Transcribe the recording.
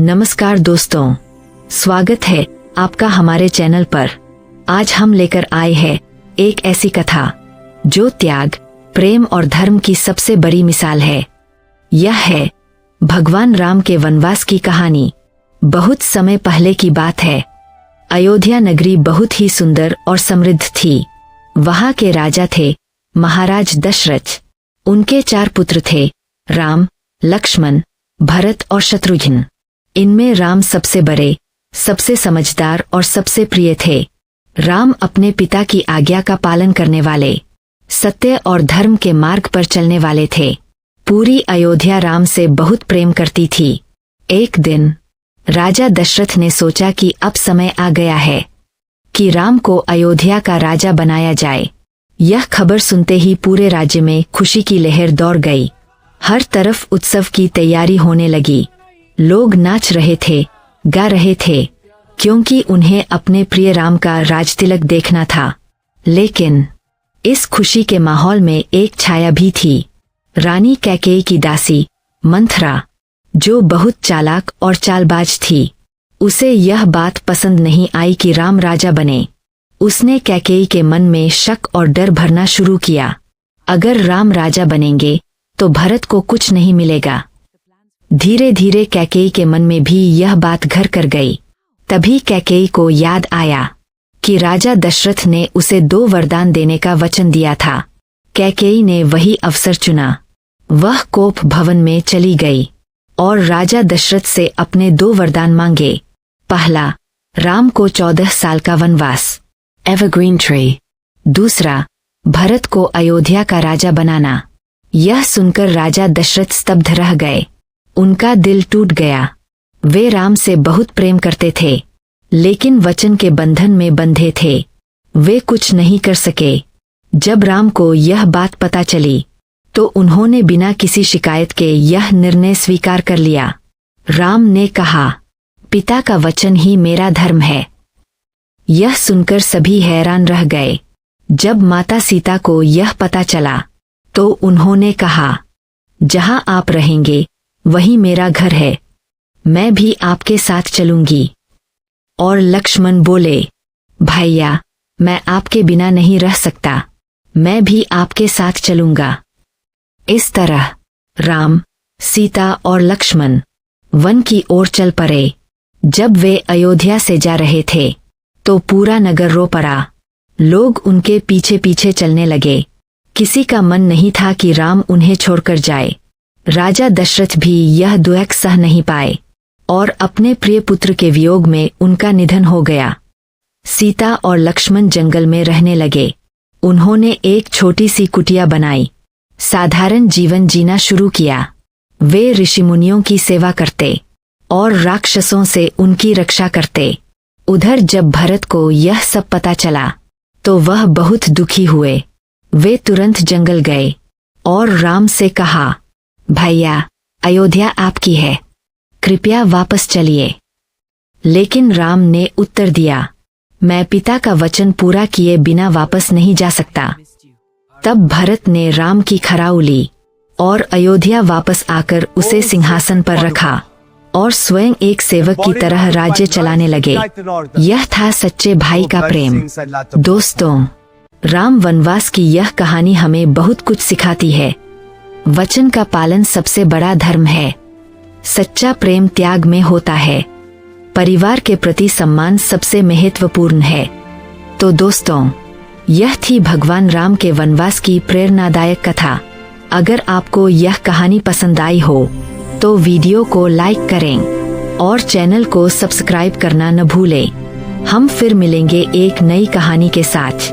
नमस्कार दोस्तों, स्वागत है आपका हमारे चैनल पर। आज हम लेकर आए हैं एक ऐसी कथा जो त्याग, प्रेम और धर्म की सबसे बड़ी मिसाल है। यह है भगवान राम के वनवास की कहानी। बहुत समय पहले की बात है। अयोध्या नगरी बहुत ही सुंदर और समृद्ध थी। वहाँ के राजा थे महाराज दशरथ। उनके 4 पुत्र थे, राम, लक्ष्मण, भरत और शत्रुघ्न। इनमें राम सबसे बड़े, सबसे समझदार और सबसे प्रिय थे। राम अपने पिता की आज्ञा का पालन करने वाले, सत्य और धर्म के मार्ग पर चलने वाले थे। पूरी अयोध्या राम से बहुत प्रेम करती थी। एक दिन राजा दशरथ ने सोचा कि अब समय आ गया है कि राम को अयोध्या का राजा बनाया जाए। यह खबर सुनते ही पूरे राज्य में खुशी की लहर दौड़ गई। हर तरफ उत्सव की तैयारी होने लगी। लोग नाच रहे थे, गा रहे थे, क्योंकि उन्हें अपने प्रिय राम का राजतिलक देखना था। लेकिन इस खुशी के माहौल में एक छाया भी थी। रानी कैकेयी की दासी मंथरा, जो बहुत चालाक और चालबाज थी, उसे यह बात पसंद नहीं आई कि राम राजा बने। उसने कैकेयी के मन में शक और डर भरना शुरू किया। अगर राम राजा बनेंगे तो भरत को कुछ नहीं मिलेगा। धीरे धीरे कैकेयी के मन में भी यह बात घर कर गई। तभी कैकेयी को याद आया कि राजा दशरथ ने उसे 2 वरदान देने का वचन दिया था। कैकेयी ने वही अवसर चुना। वह कोप भवन में चली गई और राजा दशरथ से अपने 2 वरदान मांगे। पहला, राम को 14 साल का वनवास, एवरग्रीन ट्री। दूसरा, भरत को अयोध्या का राजा बनाना। यह सुनकर राजा दशरथ स्तब्ध रह गए। उनका दिल टूट गया। वे राम से बहुत प्रेम करते थे, लेकिन वचन के बंधन में बंधे थे। वे कुछ नहीं कर सके। जब राम को यह बात पता चली तो उन्होंने बिना किसी शिकायत के यह निर्णय स्वीकार कर लिया। राम ने कहा, पिता का वचन ही मेरा धर्म है। यह सुनकर सभी हैरान रह गए। जब माता सीता को यह पता चला तो उन्होंने कहा, जहां आप रहेंगे वही मेरा घर है। मैं भी आपके साथ चलूंगी। और लक्ष्मण बोले, भैया, मैं आपके बिना नहीं रह सकता। मैं भी आपके साथ चलूंगा। इस तरह राम, सीता और लक्ष्मण वन की ओर चल पड़े। जब वे अयोध्या से जा रहे थे तो पूरा नगर रो पड़ा। लोग उनके पीछे पीछे चलने लगे। किसी का मन नहीं था कि राम उन्हें छोड़कर जाए। राजा दशरथ भी यह दुख सह नहीं पाए और अपने प्रिय पुत्र के वियोग में उनका निधन हो गया। सीता और लक्ष्मण जंगल में रहने लगे। उन्होंने एक छोटी सी कुटिया बनाई, साधारण जीवन जीना शुरू किया। वे ऋषिमुनियों की सेवा करते और राक्षसों से उनकी रक्षा करते। उधर जब भरत को यह सब पता चला तो वह बहुत दुखी हुए। वे तुरंत जंगल गए और राम से कहा, भैया, अयोध्या आपकी है, कृपया वापस चलिए। लेकिन राम ने उत्तर दिया, मैं पिता का वचन पूरा किए बिना वापस नहीं जा सकता। तब भरत ने राम की खराउ ली और अयोध्या वापस आकर उसे सिंहासन पर रखा और स्वयं एक सेवक की तरह राज्य चलाने लगे। यह था सच्चे भाई का प्रेम। दोस्तों, राम वनवास की यह कहानी हमें बहुत कुछ सिखाती है। वचन का पालन सबसे बड़ा धर्म है। सच्चा प्रेम त्याग में होता है। परिवार के प्रति सम्मान सबसे महत्वपूर्ण है। तो दोस्तों, यह थी भगवान राम के वनवास की प्रेरणादायक कथा। अगर आपको यह कहानी पसंद आई हो तो वीडियो को लाइक करें और चैनल को सब्सक्राइब करना न भूलें। हम फिर मिलेंगे एक नई कहानी के साथ।